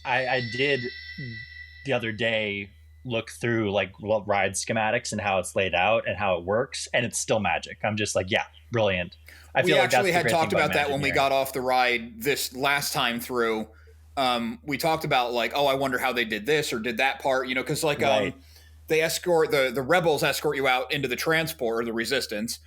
I did the other day look through like ride schematics and how it's laid out and how it works, and it's still magic. I'm just like, yeah, brilliant. I We feel like actually that's the had great thing talked about about that when we Imagineering. got off the ride this last time through. We talked about like, oh, I wonder how they did this or did that part, because like Right. they escort the rebels escort you out into the transport or the resistance,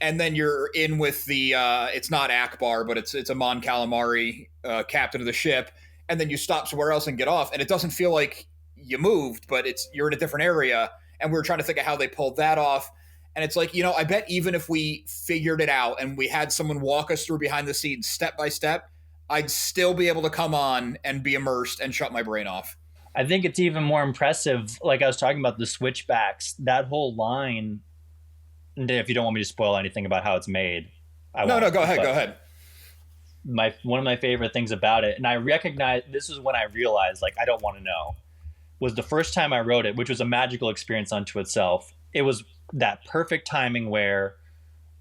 and then you're in with the it's not Akbar, but it's a Mon Calamari, captain of the ship, and then you stop somewhere else and get off, and it doesn't feel like you moved, but it's you're in a different area, and we were trying to think of how they pulled that off. And it's like, I bet even if we figured it out and we had someone walk us through behind the scenes step by step, I'd still be able to come on and be immersed and shut my brain off. I think it's even more impressive. Like I was talking about the switchbacks, that whole line. And if you don't want me to spoil anything about how it's made, I No, no, won't. go ahead, go But ahead. my one of my favorite things about it, and I recognize this is when I realized like I don't want to know, was the first time I wrote it, which was a magical experience unto itself. It was that perfect timing where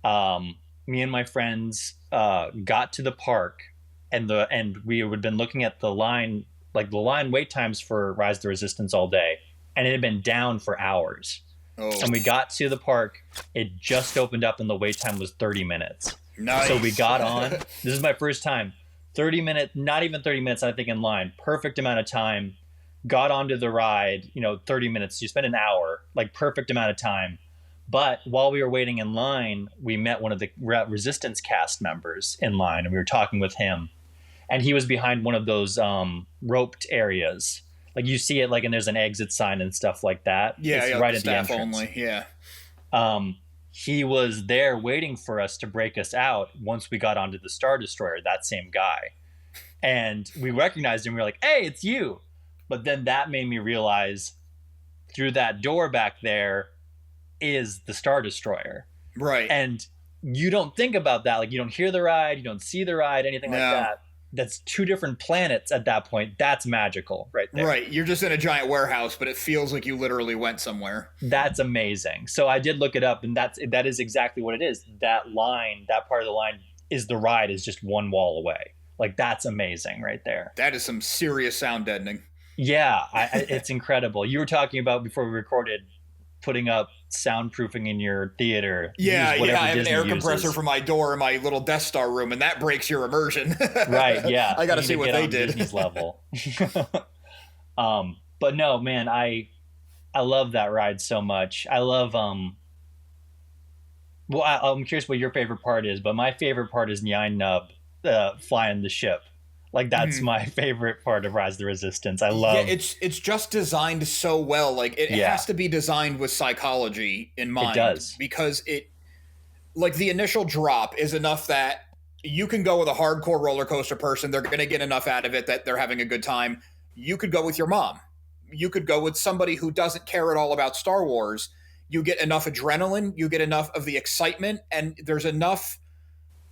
me and my friends got to the park, and we had been looking at the line, like the line wait times for Rise of the Resistance all day, and it had been down for hours. Oh, And we got to the park, it just opened up, and the wait time was 30 minutes. So we nice. got on. This is my first time. 30 minutes, not even 30 minutes, I think, in line. Perfect amount of time. Got onto the ride, 30 minutes. You spend an hour, like perfect amount of time. But while we were waiting in line, we met one of the Resistance cast members in line, and we were talking with him. And he was behind one of those roped areas. Like you see it, like, and there's an exit sign and stuff like that. Yeah, It's yeah, right at the staff entrance. only. Yeah. um, he was there waiting for us to break us out once we got onto the Star Destroyer, that same guy. And we recognized him. We were like, hey, it's you. But then that made me realize through that door back there is the Star Destroyer. Right. And you don't think about that. Like, you don't hear the ride, you don't see the ride, anything like No. that. That's two different planets at that point. That's magical right there. Right. You're just in a giant warehouse, but it feels like you literally went somewhere. That's amazing. So I did look it up, and that is exactly what it is. That line, that part of the line, is the ride is just one wall away. Like that's amazing right there. That is some serious sound deadening. Yeah, it's incredible. You were talking about before we recorded putting up soundproofing in your theater. Yeah, Use yeah. whatever I have an Disney air compressor uses. for my door in my little Death Star room, and that breaks your immersion. Right? Yeah, I got you to need see to what get they on did. Disney's level. But no, man, I love that ride so much. I love Well, I'm curious what your favorite part is, but my favorite part is Nyan Nub flying the ship. Like that's Mhm. my favorite part of Rise of the Resistance. I Yeah, love. it's just designed so well. Like it Yeah, has to be designed with psychology in it mind does. because it like the initial drop is enough that you can go with a hardcore roller coaster person. They're going to get enough out of it that they're having a good time. You could go with your mom. You could go with somebody who doesn't care at all about Star Wars. You get enough adrenaline, you get enough of the excitement, and there's enough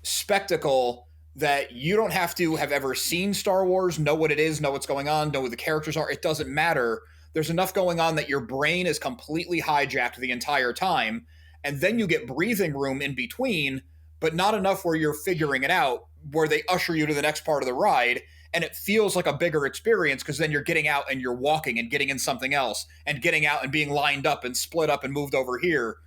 spectacle that you don't have to have ever seen Star Wars, know what it is, know what's going on, know who the characters are. It doesn't matter. There's enough going on that your brain is completely hijacked the entire time. And then you get breathing room in between, but not enough where you're figuring it out, where they usher you to the next part of the ride. And it feels like a bigger experience because then you're getting out and you're walking and getting in something else and getting out and being lined up and split up and moved over here.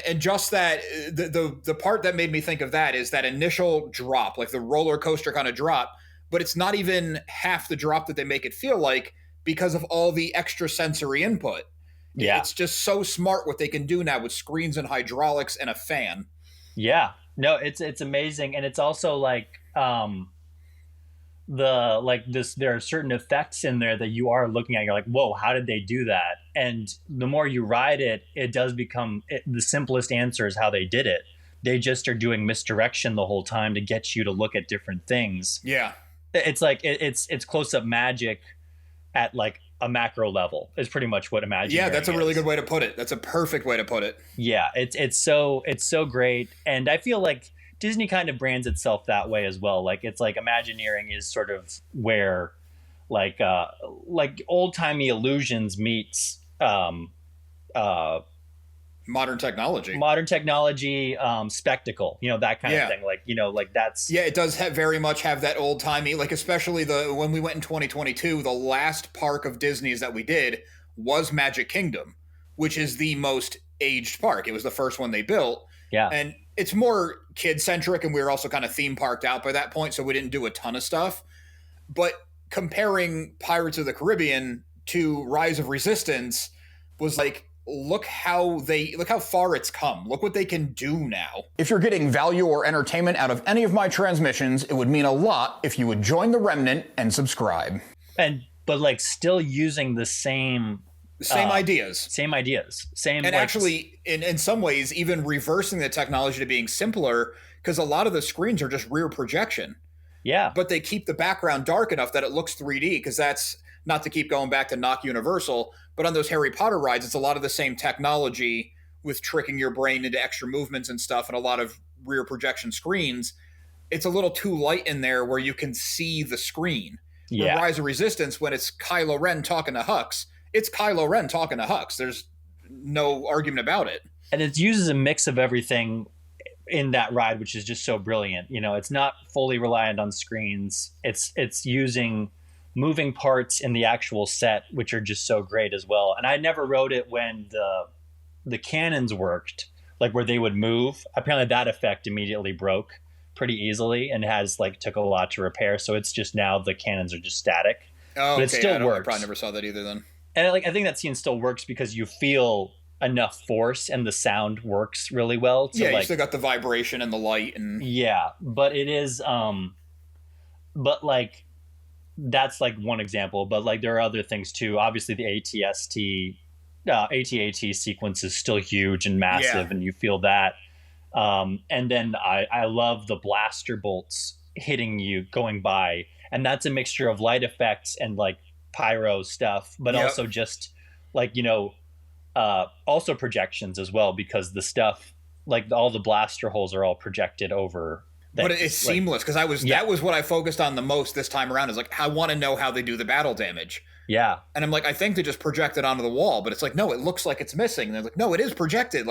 And just that the part that made me think of that is that initial drop, like the roller coaster kind of drop, but it's not even half the drop that they make it feel like because of all the extra sensory input. Yeah, It's just so smart what they can do now with screens and hydraulics and a fan. yeah. No, it's amazing, and it's also like the like this. There are certain effects in there that you are looking at. You're like, whoa, how did they do that? And the more you ride it, it does become the simplest answer is how they did it. They just are doing misdirection the whole time to get you to look at different things. Yeah. It's like it's close up magic at like a macro level is pretty much what Yeah, that's Imagineering a really good is. way to put it. That's a perfect way to put it. Yeah, it's so great, and I feel like Disney kind of brands itself that way as well. Like it's like Imagineering is sort of where like old timey illusions meets uh Modern technology, spectacle, that kind of Yeah. thing. Like that's Yeah, it does very much have that old timey, like especially the when we went in 2022, the last park of Disney's that we did was Magic Kingdom, which is the most aged park. It was the first one they built, yeah, and it's more kid centric, and we were also kind of theme parked out by that point, so we didn't do a ton of stuff. But comparing Pirates of the Caribbean to Rise of Resistance was like, look how far it's come. Look what they can do now. If you're getting value or entertainment out of any of my transmissions, it would mean a lot if you would join the Remnant and subscribe. But like still using the same ideas. And like, actually, in some ways, even reversing the technology to being simpler, because a lot of the screens are just rear projection. Yeah. But they keep the background dark enough that it looks 3D, because that's, not to keep going back to knock Universal, but on those Harry Potter rides, it's a lot of the same technology with tricking your brain into extra movements and stuff, and a lot of rear projection screens. It's a little too light in there where you can see the screen. Yeah. Rise of Resistance, when it's Kylo Ren talking to Hux, it's Kylo Ren talking to Hux. There's no argument about it. And it uses a mix of everything in that ride, which is just so brilliant. It's not fully reliant on screens. It's using moving parts in the actual set, which are just so great as well. And I never rode it when the cannons worked, like where they would move. Apparently that effect immediately broke pretty easily and took a lot to repair. So it's just now the cannons are just static. Oh, but okay. It still works. I probably never saw that either then. And I think that scene still works because you feel enough force and the sound works really well. You still got the vibration and the light and but it is that's one example, but there are other things too. Obviously the AT-AT sequence is still huge and massive, and you feel that. And then I love the blaster bolts hitting you going by, and that's a mixture of light effects and pyro stuff, but also just also projections as well, because the stuff all the blaster holes are all projected over things. But it's seamless, because that was what I focused on the most this time around, is I want to know how they do the battle damage. Yeah. And I'm I think they just project it onto the wall, but it's no, it looks like it's missing. And they're no, it is projected.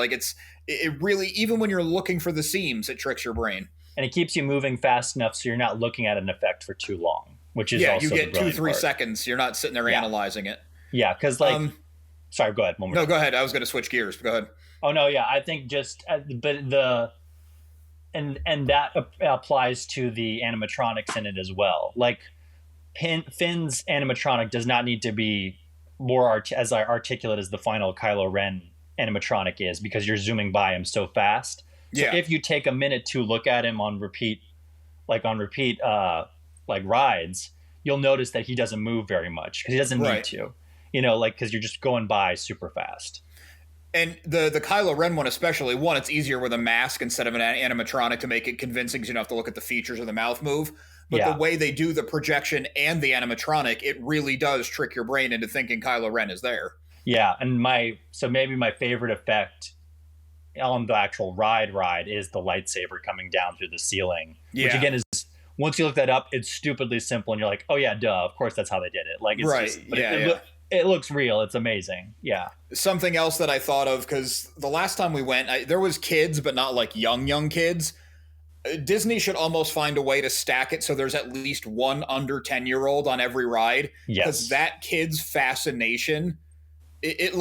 It really, even when you're looking for the seams, it tricks your brain. And it keeps you moving fast enough so you're not looking at an effect for too long, which is also you get 2-3 part. seconds. You're not sitting there analyzing it. Yeah, because sorry, go ahead. No, go ahead. I was going to switch gears. Go ahead. Oh no, yeah, I think just but the and that applies to the animatronics in it as well. Finn's animatronic does not need to be more as articulate as the final Kylo Ren animatronic is, because you're zooming by him so fast. So if you take a minute to look at him on repeat rides, you'll notice that he doesn't move very much because he doesn't need to, because you're just going by super fast. And the Kylo Ren one especially, it's easier with a mask instead of an animatronic to make it convincing, because you don't have to look at the features of the mouth move. But the way they do the projection and the animatronic, it really does trick your brain into thinking Kylo Ren is there. Yeah, and maybe my favorite effect on the actual ride is the lightsaber coming down through the ceiling. Yeah. Which again is, once you look that up, it's stupidly simple, and you're like, oh yeah, duh, of course that's how they did it. It looks real. It's amazing. Yeah. Something else that I thought of, because the last time we went, there was kids, but not young kids. Disney should almost find a way to stack it so there's at least one under 10-year-old on every ride. Yes. Because that kid's fascination, it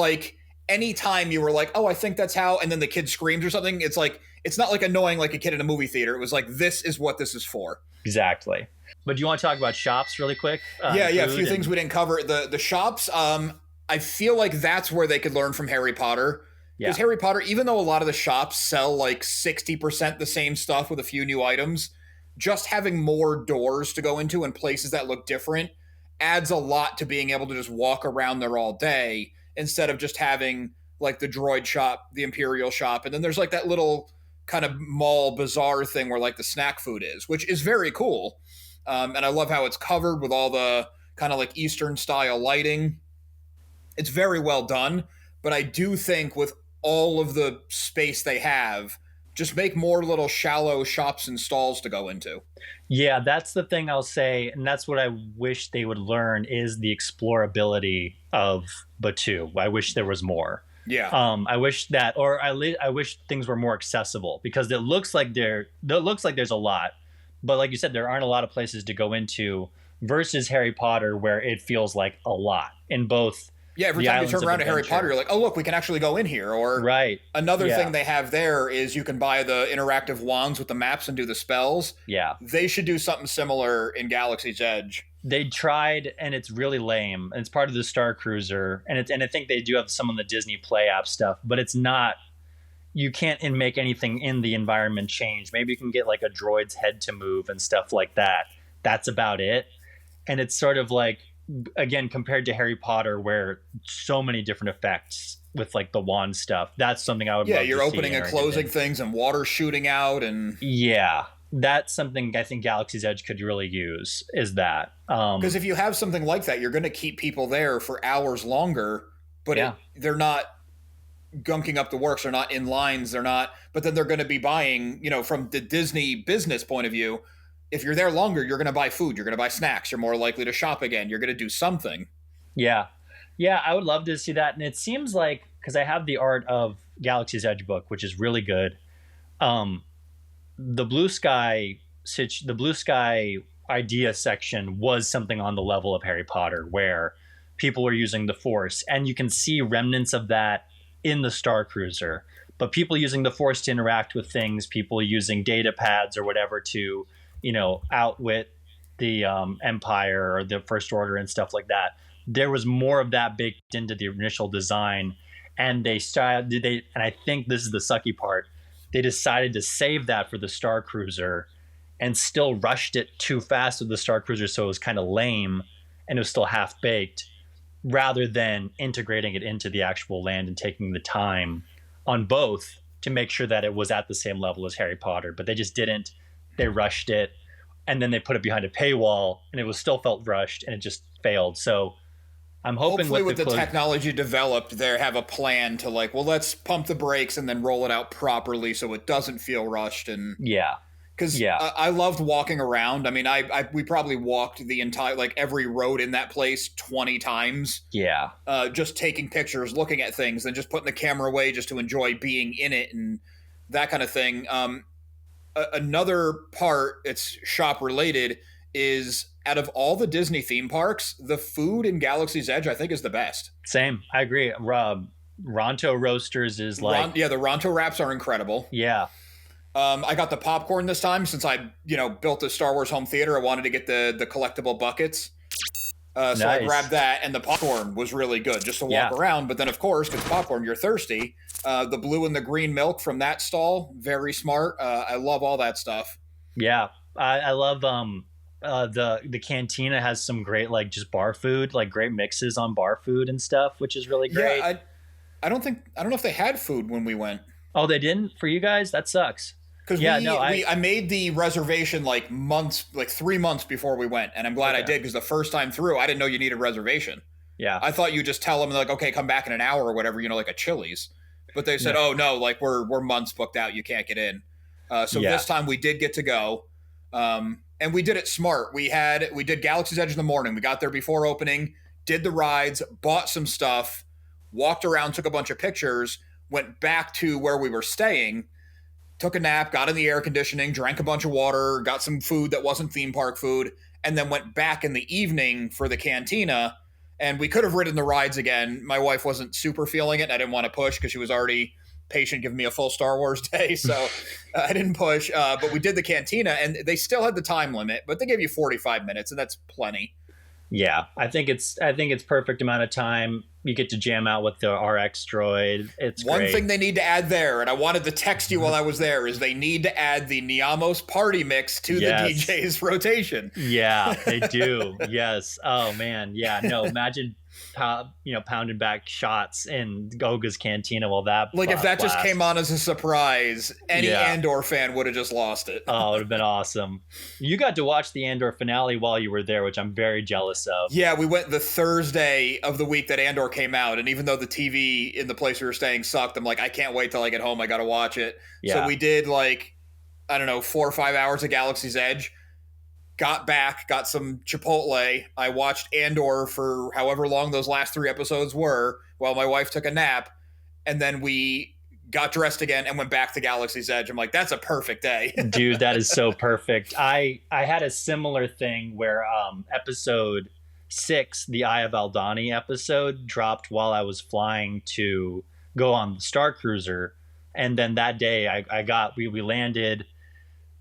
anytime you were oh, I think that's how, and then the kid screams or something, it's it's not annoying like a kid in a movie theater. It was this is what this is for. Exactly. But do you want to talk about shops really quick? A few things we didn't cover. The shops, I feel that's where they could learn from Harry Potter. Because Harry Potter, even though a lot of the shops sell 60% the same stuff with a few new items, just having more doors to go into and places that look different adds a lot to being able to just walk around there all day, instead of just having the droid shop, the Imperial shop, and then there's that little kind of mall bazaar thing where the snack food is, which is very cool. And I love how it's covered with all the kind of Eastern style lighting. It's very well done, but I do think with all of the space they have, just make more little shallow shops and stalls to go into. Yeah, that's the thing I'll say, and that's what I wish they would learn, is the explorability of Batuu. I wish there was more. Yeah. I wish that, or I wish things were more accessible because it looks like there's a lot, but like you said, there aren't a lot of places to go into versus Harry Potter, where it feels like a lot in both Yeah, every the time you Islands turn of around to Harry Potter, Adventure. you're like, oh, look, we can actually go in here. Or Right. another Yeah. thing they have there is you can buy the interactive wands with the maps and do the spells. Yeah. They should do something similar in Galaxy's Edge. They tried, and it's really lame. And it's part of the Starcruiser, and I think they do have some of the Disney Play app stuff, but it's not. You can't make anything in the environment change. Maybe you can get like a droid's head to move and stuff like that. That's about it. And it's sort of like, again, compared to Harry Potter, where so many different effects with like the wand stuff. That's something I would Yeah, love you're to see opening and iterated closing in. things and water shooting out and Yeah, that's something I think Galaxy's Edge could really use. Is that? because if you have something like that, you're going to keep people there for hours longer, but Yeah, they're not gunking up the works. They're not in lines. They're not, but then they're going to be buying, from the Disney business point of view. If you're there longer, you're going to buy food. You're going to buy snacks. You're more likely to shop again. You're going to do something. yeah, yeah. I would love to see that. And it seems like, because I have the art of Galaxy's Edge book, which is really good. Um, the the blue sky idea section was something on the level of Harry Potter, where people were using the Force, and you can see remnants of that in the Star Cruiser. But people using the Force to interact with things, people using data pads or whatever to, outwit the Empire or the First Order and stuff like that. There was more of that baked into the initial design, and and I think this is the sucky part. They decided to save that for the Star Cruiser and still rushed it too fast with the Star Cruiser, so it was kind of lame and it was still half baked, rather than integrating it into the actual land and taking the time on both to make sure that it was at the same level as Harry Potter. But they just didn't. They rushed it, and then they put it behind a paywall, and it was still felt rushed, and it just failed. So I'm hoping Hopefully, with the technology developed, they have a plan to like, well, let's pump the brakes and then roll it out properly so it doesn't feel rushed. And Yeah, because yeah, I loved walking around. I mean, we probably walked the entire like every road in that place 20 times, yeah, just taking pictures, looking at things, and just putting the camera away just to enjoy being in it and that kind of thing. Another part, it's shop related, is out of all the Disney theme parks, the food in Galaxy's Edge, I think, is the best. same. I agree. Ronto Roasters is like, Yeah, the Ronto wraps are incredible. yeah, I got the popcorn this time since I, built the Star Wars home theater. I wanted to get the collectible buckets. So I nice, grabbed that, and the popcorn was really good just to walk yeah, around. But then, of course, because popcorn, you're thirsty. The blue and the green milk from that stall, very smart. I love all that stuff. yeah. I love the cantina has some great like just bar food, like great mixes on bar food and stuff, which is really great. Yeah, I don't know if they had food when we went. Oh, they didn't for you guys? That sucks. Because Yeah, no, I made the reservation like months, like 3 months before we went, and I'm glad I okay. did because the first time through, I didn't know you needed a reservation. Yeah. I thought you just tell them like, okay, come back in an hour or whatever, like a Chili's. But they said, No. oh no, like we're months booked out, you can't get in. So Yeah. this time we did get to go, and we did it smart. We did Galaxy's Edge in the morning. We got there before opening, did the rides, bought some stuff, walked around, took a bunch of pictures, went back to where we were staying, took a nap, got in the air conditioning, drank a bunch of water, got some food that wasn't theme park food, and then went back in the evening for the cantina. And we could have ridden the rides again. My wife wasn't super feeling it. I didn't want to push because she was already patient giving me a full Star Wars day. So I didn't push. But we did the cantina, and they still had the time limit, but they gave you 45 minutes, and that's plenty. Yeah. I think it's perfect amount of time. You get to jam out with the RX droid. It's One great. thing they need to add there, and I wanted to text you while I was there, is they need to add the Niamos party mix to Yes. the DJ's rotation. Yeah, they do. Yes. Oh man. Yeah. No. Imagine, pounding back shots in Goga's cantina while that Like if that just blasts. came on as a surprise, any Yeah. Andor fan would have just lost it. Oh, it would have been awesome. You got to watch the Andor finale while you were there, which I'm very jealous of. Yeah, we went the Thursday of the week that Andor came out, and even though the TV in the place we were staying sucked, I'm like, I can't wait till I get home. I got to watch it. Yeah. So we did like, I don't know, 4 or 5 hours of Galaxy's Edge. Got back, got some Chipotle. I watched Andor for however long those last 3 episodes were while my wife took a nap. and then we got dressed again and went back to Galaxy's Edge. I'm like, that's a perfect day. Dude, that is so perfect. I had a similar thing where episode 6, the Eye of Aldani episode, dropped while I was flying to go on the Starcruiser. And then that day we landed,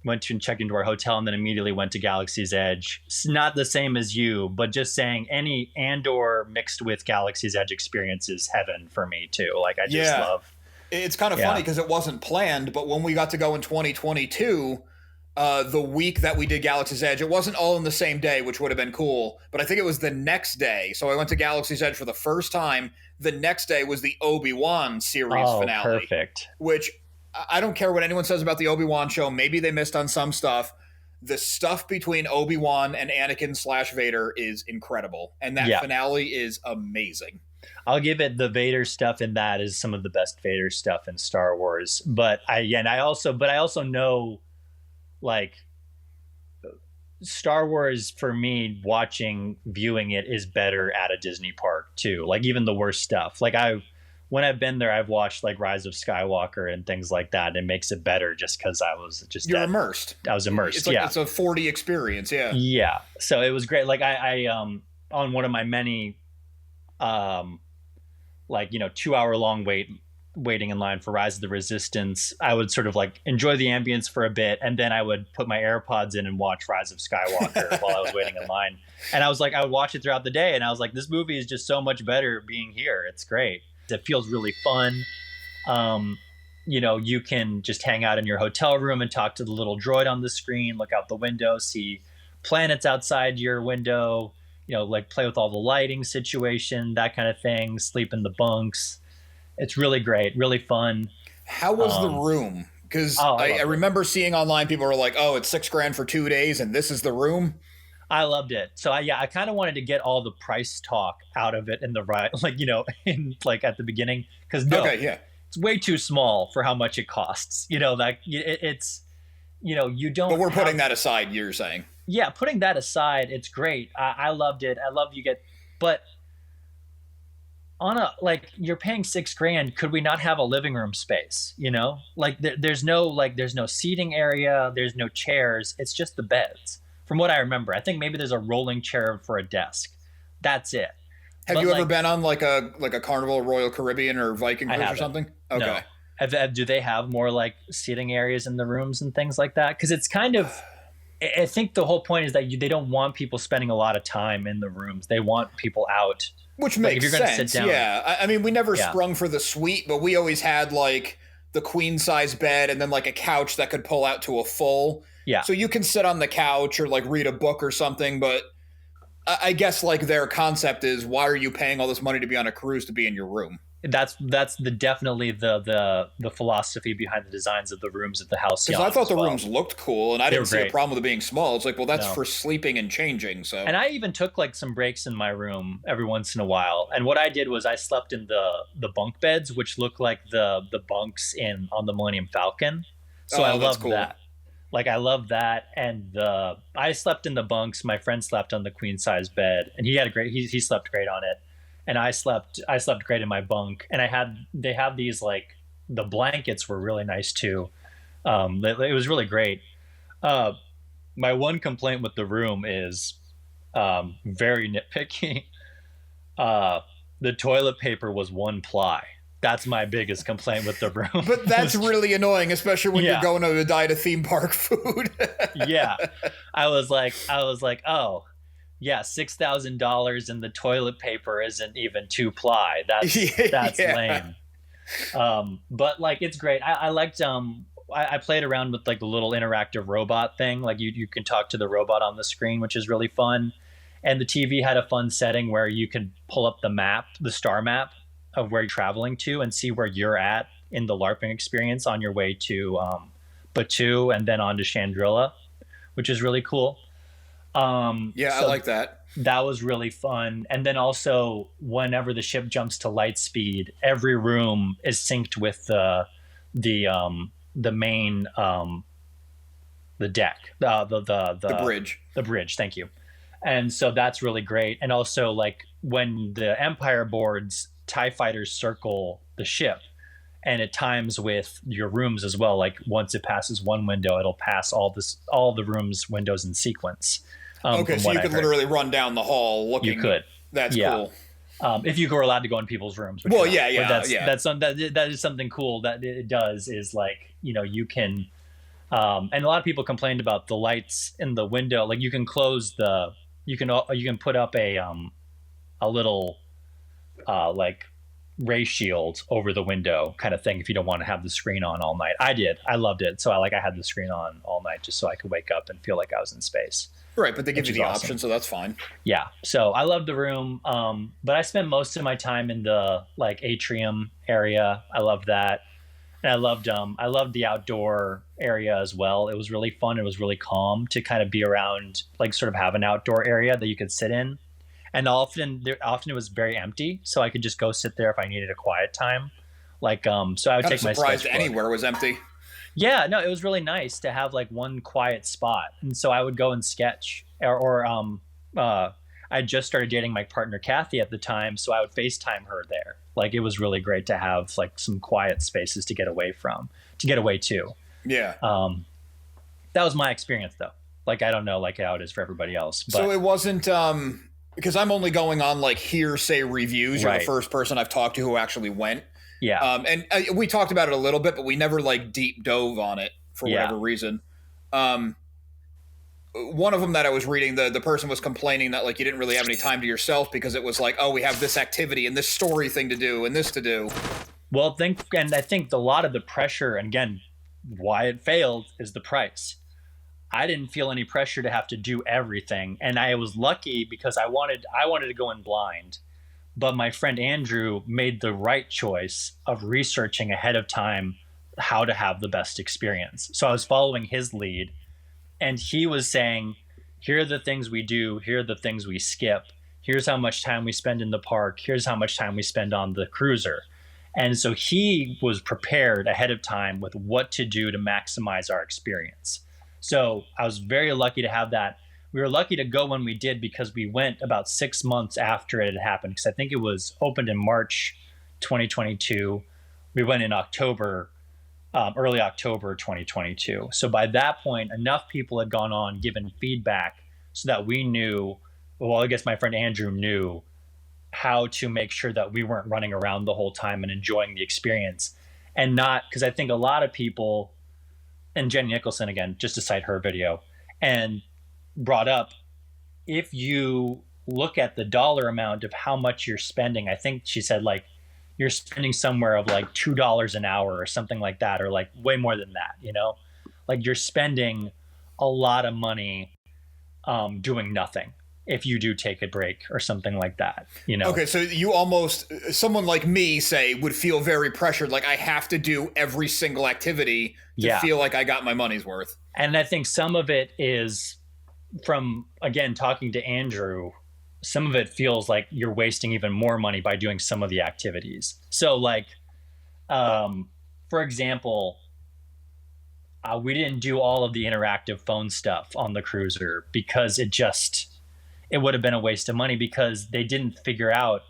went to and checked into our hotel, and then immediately went to Galaxy's Edge. It's not the same as you, but just saying any Andor mixed with Galaxy's Edge experience is heaven for me too. Like I just love. It's kind of funny because it wasn't planned, but when we got to go in 2022, the week that we did Galaxy's Edge, it wasn't all in the same day, which would have been cool, but I think it was the next day. So I went to Galaxy's Edge for the first time. The next day was the Obi-Wan series finale. Perfect. Which I don't care what anyone says about the Obi-Wan show. Maybe they missed on some stuff. The stuff between Obi-Wan and Anakin/Vader is incredible. And that finale is amazing. I'll give it, the Vader stuff in that is some of the best Vader stuff in Star Wars. But I also know, like, Star Wars for me, viewing it is better at a Disney park too. Like even the worst stuff. Like when I've been there, I've watched like Rise of Skywalker and things like that. It makes it better just because I was just immersed. I was immersed. It's like, it's a 4D experience. Yeah. Yeah. So it was great. Like I on one of my many 2-hour long waiting in line for Rise of the Resistance, I would sort of like enjoy the ambience for a bit, and then I would put my AirPods in and watch Rise of Skywalker while I was waiting in line. And I would watch it throughout the day, and I was like, this movie is just so much better being here. It's great. It feels really fun. You can just hang out in your hotel room and talk to the little droid on the screen, look out the window, see planets outside your window, like play with all the lighting situation, that kind of thing, sleep in the bunks. It's really great, really fun. How was the room? Because I remember seeing online people were like, oh, it's $6,000 for 2 days and this is the room. I loved it. So I kind of wanted to get all the price talk out of it in the right, at the beginning, because it's way too small for how much it costs. You don't. But we're putting that aside. You're saying. Yeah, putting that aside, it's great. I loved it. I love but you're paying $6,000. Could we not have a living room space? There's no seating area. There's no chairs. It's just the beds. From what I remember, I think maybe there's a rolling chair for a desk. That's it. Have you ever been on like a Carnival Royal Caribbean or Viking cruise or something? Okay. No. Do they have more like seating areas in the rooms and things like that? Because it's kind of, I think the whole point is that they don't want people spending a lot of time in the rooms. They want people out. Which makes if you're sense. Sit down, yeah. I mean, we never sprung for the suite, but we always had like the queen size bed and then like a couch that could pull out to a full. Yeah. So you can sit on the couch or like read a book or something, but I guess like their concept is, why are you paying all this money to be on a cruise to be in your room? That's definitely the philosophy behind the designs of the rooms at the house. Because I thought the rooms looked cool, and I didn't see a problem with it being small. It's like, well, that's for sleeping and changing. So, and I even took like some breaks in my room every once in a while. And what I did was I slept in the bunk beds, which look like the bunks on the Millennium Falcon. So I love that. Like I love that, and I slept in the bunks. My friend slept on the queen size bed, and he had he slept great on it. And I slept great in my bunk. And they have these like, the blankets were really nice too. It was really great. My one complaint with the room is very nitpicky. The toilet paper was 1 ply. That's my biggest complaint with the room. But that's really annoying, especially when you're going to a diet of theme park food. Yeah. I was like, oh, yeah, $6,000 and the toilet paper isn't even 2 ply. That's lame. But like, it's great. I liked, I played around with like the little interactive robot thing. Like you can talk to the robot on the screen, which is really fun. And the TV had a fun setting where you can pull up the star map of where you're traveling to and see where you're at in the LARPing experience on your way to Batuu and then on to Chandrila, which is really cool. I like that. That was really fun. And then also, whenever the ship jumps to light speed, every room is synced with the main the deck, the bridge. The bridge, thank you. And so that's really great. And also, like when the Empire boards TIE fighters circle the ship, and it times with your rooms as well. Like once it passes one window, it'll pass all the rooms windows in sequence. Okay, From so what you I could heard. literally run down the hall looking. You could. That's Yeah. cool. If you were allowed to go in people's rooms. Which Well, not. yeah, But that is something cool that it does, is like, you can, and a lot of people complained about the lights in the window. Like you can you can put up a little, like ray shield over the window kind of thing if you don't want to have the screen on all night. I loved it. So I had the screen on all night just so I could wake up and feel like I was in space. Right, but they give you the awesome. option, so that's fine. Yeah, so I loved the room, but I spent most of my time in the like atrium area. I loved that, and I loved the outdoor area as well. It was really fun. It was really calm to kind of be around, like sort of have an outdoor area that you could sit in, and often it was very empty, so I could just go sit there if I needed a quiet time. Like so I would take my surprised sketchbook. anywhere was empty. Yeah, no, it was really nice to have like one quiet spot, and so I would go and sketch, or I just started dating my partner Kathy at the time, so I would FaceTime her there. Like it was really great to have like some quiet spaces to get away to. Yeah. That was my experience though. Like I don't know like how it is for everybody else. But so it wasn't because I'm only going on like hearsay reviews. You're Right. the first person I've talked to who actually went. yeah, And we talked about it a little bit, but we never like deep dove on it for whatever reason. One of them that I was reading, the person was complaining that like you didn't really have any time to yourself because it was like, oh, we have this activity and this story thing to do and this to do. well, I think a lot of the pressure, and again, why it failed is the price. I didn't feel any pressure to have to do everything, and I was lucky because I wanted to go in blind. But my friend Andrew made the right choice of researching ahead of time how to have the best experience. So I was following his lead, and he was saying, here are the things we do, here are the things we skip, here's how much time we spend in the park, here's how much time we spend on the cruiser. And so he was prepared ahead of time with what to do to maximize our experience. So I was very lucky to have that. We were lucky to go when we did because we went about 6 months after it had happened, because I think it was opened in March 2022. We went in October, early October 2022. So by that point, enough people had gone on, given feedback so that we knew, well, I guess my friend Andrew knew how to make sure that we weren't running around the whole time and enjoying the experience. And not, because I think a lot of people, and Jenny Nicholson, again, just to cite her video, and brought up, if you look at the dollar amount of how much you're spending, I think she said like you're spending somewhere of like $2 an hour or something like that, or like way more than that, like you're spending a lot of money doing nothing if you do take a break or something like that, Okay, so you almost, someone like me, say, would feel very pressured, like I have to do every single activity to feel like I got my money's worth. And I think some of it is from, again, talking to Andrew, some of it feels like you're wasting even more money by doing some of the activities. So like, for example, we didn't do all of the interactive phone stuff on the cruiser because it would have been a waste of money, because they didn't figure out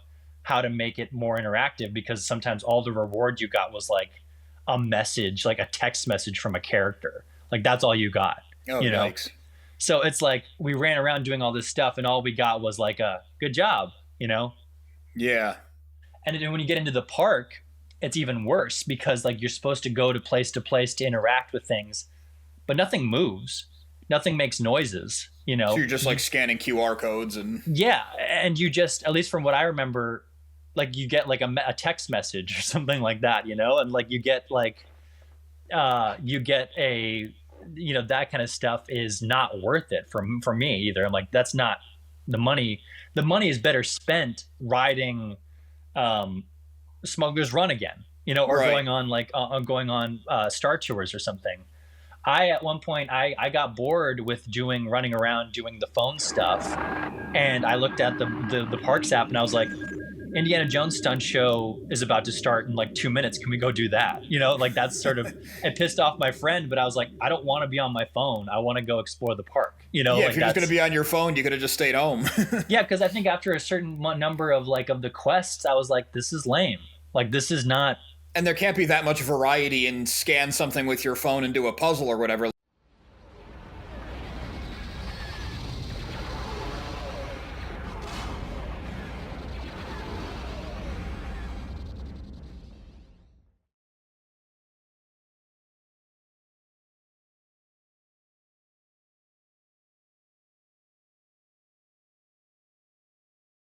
how to make it more interactive, because sometimes all the reward you got was like a message, like a text message from a character. Like that's all you got, Yikes. So it's like we ran around doing all this stuff and all we got was like a good job, Yeah. And then when you get into the park, it's even worse, because like you're supposed to go to place to interact with things, but nothing moves. Nothing makes noises, So you're just like scanning QR codes and. Yeah. And you just, at least from what I remember, like you get like a text message or something like that, and like you get like, that kind of stuff is not worth it for me either. I'm like, that's not the money. The money is better spent riding Smuggler's Run again, or Right. going on Star Tours or something. At one point I got bored with running around doing the phone stuff, and I looked at the Parks app and I was like, Indiana Jones stunt show is about to start in like 2 minutes. Can we go do that? You know, like that's sort of, it pissed off my friend, but I was like, I don't want to be on my phone. I want to go explore the park. You know, Yeah, like if you're just that's, going to be on your phone, you could have just stayed home. yeah. Cause I think after a certain number of like of the quests, I was like, this is lame. Like this is not. And there can't be that much variety in scan something with your phone and do a puzzle or whatever.